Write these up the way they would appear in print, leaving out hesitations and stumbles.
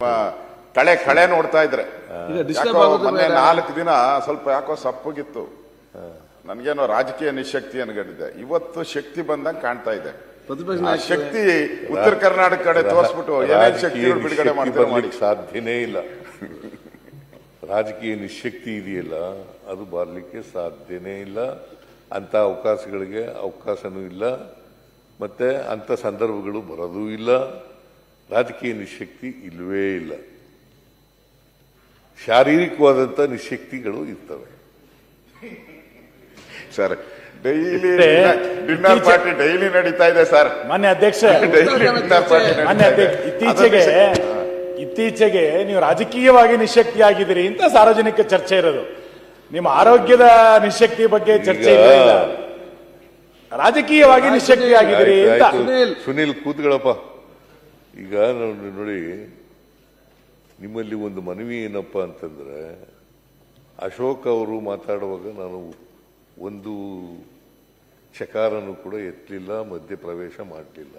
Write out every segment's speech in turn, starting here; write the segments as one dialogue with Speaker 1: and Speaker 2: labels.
Speaker 1: ಕಳೆ ನೋಡ್ತಾ ಇದ್ರೆ ಮೊನ್ನೆ 4 ದಿನ ಸ್ವಲ್ಪ ಯಾಕೋ ಸಪ್ಪಗಿತ್ತು. ನನ್ಗೇನೋ ರಾಜಕೀಯ ನಿಶಕ್ತಿ ಅನ್ಕೊಂಡಿದ್ದೆ. ಇವತ್ತು ಶಕ್ತಿ ಬಂದಂಗೆ ಕಾಣ್ತಾ ಇದೆ. ಶಕ್ತಿ ಉತ್ತರ ಕರ್ನಾಟಕ ಕಡೆ ತೋರಿಸ್ಬಿಟ್ಟು ಏನೇನು ಶಕ್ತಿ ಬಿಡುಗಡೆ ಮಾಡಿ
Speaker 2: ಸಾಧ್ಯನೇ ಇಲ್ಲ. ರಾಜಕೀಯ ನಿಶಕ್ತಿ ಇದೆಯಲ್ಲ ಅದು ಬರ್ಲಿಕ್ಕೆ ಸಾಧ್ಯನೇ ಇಲ್ಲ. ಅಂತ ಅವಕಾಶಗಳಿಗೆ ಅವಕಾಶನೂ ಇಲ್ಲ, ಮತ್ತೆ ಅಂತ ಸಂದರ್ಭಗಳು ಬರೋದೂ ಇಲ್ಲ. ರಾಜಕೀಯ ನಿಶಕ್ತಿ ಇಲ್ಲವೇ ಇಲ್ಲ. ಶಾರೀರಿಕವಾದಂತ ನಿಶಕ್ತಿಗಳು ಇರ್ತವೆ.
Speaker 1: Sir daily dinner party daily ನಡೀತಾ ಇದೆ ಸರ್.
Speaker 3: ಮಾನ್ಯ ಅಧ್ಯಕ್ಷ, ಇತ್ತೀಚೆಗೆ ನೀವು ರಾಜಕೀಯವಾಗಿ ನಿಶಕ್ತಿಯಾಗಿದ್ದೀರಿ ಅಂತ ಸಾರ್ವಜನಿಕ ಚರ್ಚೆ ಇರೋದು. ನಿಮ್ಮ ಆರೋಗ್ಯದ ನಿಶಕ್ತಿ ಬಗ್ಗೆ ಚರ್ಚೆ ಇಲ್ಲ, ರಾಜಕೀಯವಾಗಿ ನಿಶಕ್ತಿಯಾಗಿದ್ದೀರಿ ಅಂತ.
Speaker 2: ಸುನೀಲ್ ಕೂತ್ಗಳಪ್ಪ. ಈಗ ನೋಡಿ, ನಿಮ್ಮಲ್ಲಿ ಒಂದು ಮನವಿ ಏನಪ್ಪ ಅಂತಂದ್ರೆ, ಅಶೋಕ್ ಅವರು ಮಾತಾಡುವಾಗ ನಾನು ಒಂದು ಚಕಾರನು ಕೂಡ ಎತ್ತಲಿಲ್ಲ, ಮಧ್ಯ ಪ್ರವೇಶ ಮಾಡಲಿಲ್ಲ,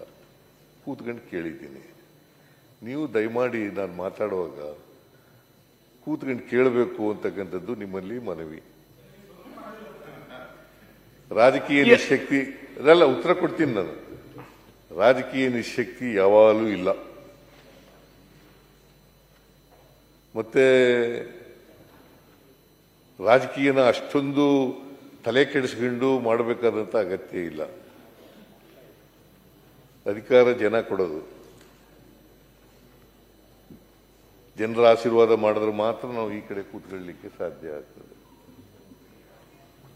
Speaker 2: ಕೂತ್ಕೊಂಡು ಕೇಳಿದ್ದೀನಿ. ನೀವು ದಯಮಾಡಿ ನಾನು ಮಾತಾಡುವಾಗ ಕೂತ್ಕೊಂಡು ಕೇಳಬೇಕು ಅಂತಕ್ಕಂಥದ್ದು ನಿಮ್ಮಲ್ಲಿ ಮನವಿ. ರಾಜಕೀಯ ನಿಶಕ್ತಿ ಅದೆಲ್ಲ ಉತ್ತರ ಕೊಡ್ತೀನಿ ನಾನು. ರಾಜಕೀಯ ನಿಶಕ್ತಿ ಯಾವಾಗಲೂ ಇಲ್ಲ. ಮತ್ತೆ ರಾಜಕೀಯನ ಅಷ್ಟೊಂದು ತಲೆ ಕೆಡಿಸ್ಕೊಂಡು ಮಾಡಬೇಕಾದಂತ ಅಗತ್ಯ ಇಲ್ಲ. ಅಧಿಕಾರ ಜನ ಕೊಡೋದು. ಜನರ ಆಶೀರ್ವಾದ ಮಾಡಿದ್ರೆ ಮಾತ್ರ ನಾವು ಈ ಕಡೆ ಕೂತ್ಕೊಳ್ಳಲಿಕ್ಕೆ ಸಾಧ್ಯ ಆಗ್ತದೆ.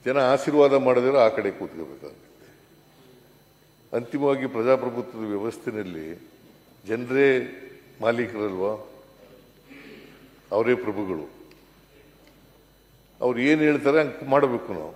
Speaker 2: ಜನ ಆಶೀರ್ವಾದ ಮಾಡಿದ್ರೆ ಆ ಕಡೆ ಕೂತ್ಕೋಬೇಕಾಗುತ್ತೆ. ಅಂತಿಮವಾಗಿ ಪ್ರಜಾಪ್ರಭುತ್ವದ ವ್ಯವಸ್ಥೆಯಲ್ಲಿ ಜನರೇ ಮಾಲೀಕರಲ್ವಾ, ಅವರೇ ಪ್ರಭುಗಳು. ಅವ್ರು ಏನು ಹೇಳ್ತಾರೆ ಹಂಗೆ ಮಾಡಬೇಕು ನಾವು.